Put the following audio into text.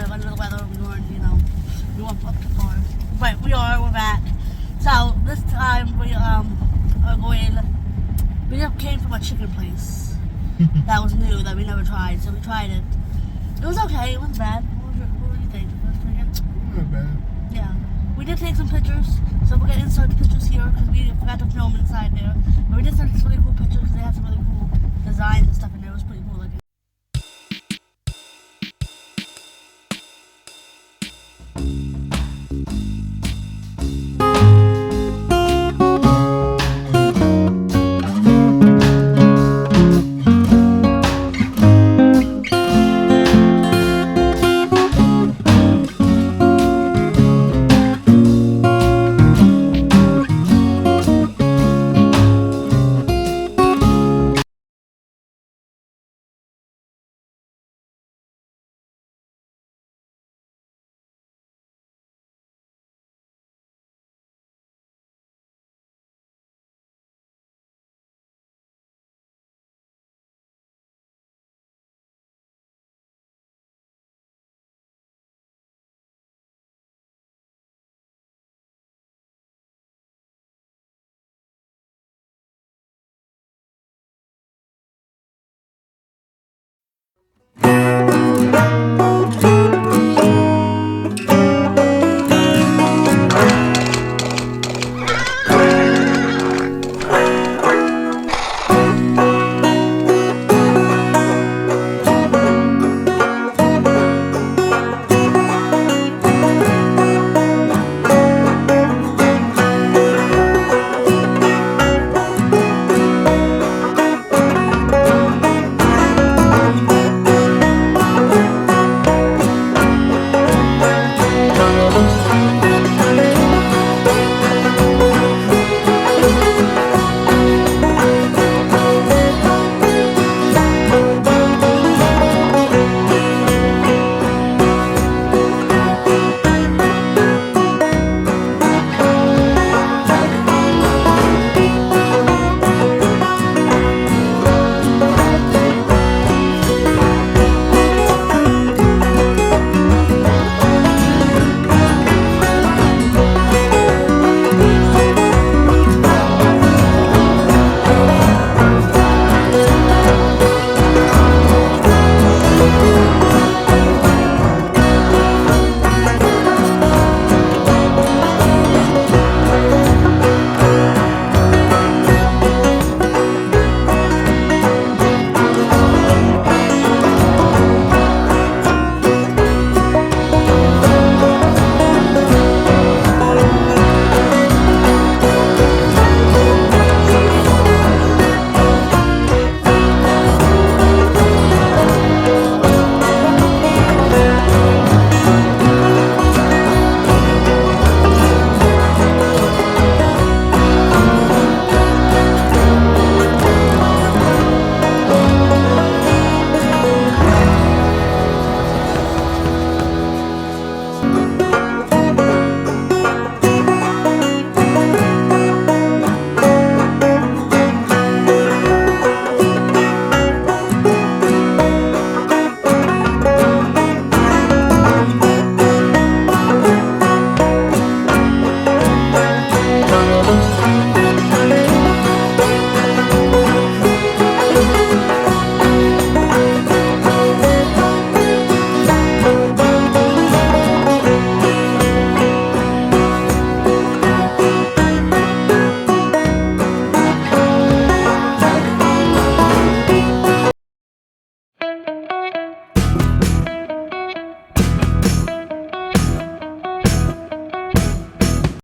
kind of under the weather. We weren't, we weren't up to par. But we're back. So this time we are going. We just came from a chicken place that was new that we never tried, so we tried it. It was okay. It wasn't bad. What do you think? It was pretty good. Not bad. Yeah. We did take some pictures, so we're gonna insert the pictures here because we forgot to film inside there. But we did take some really cool pictures because they have some really cool designs and stuff in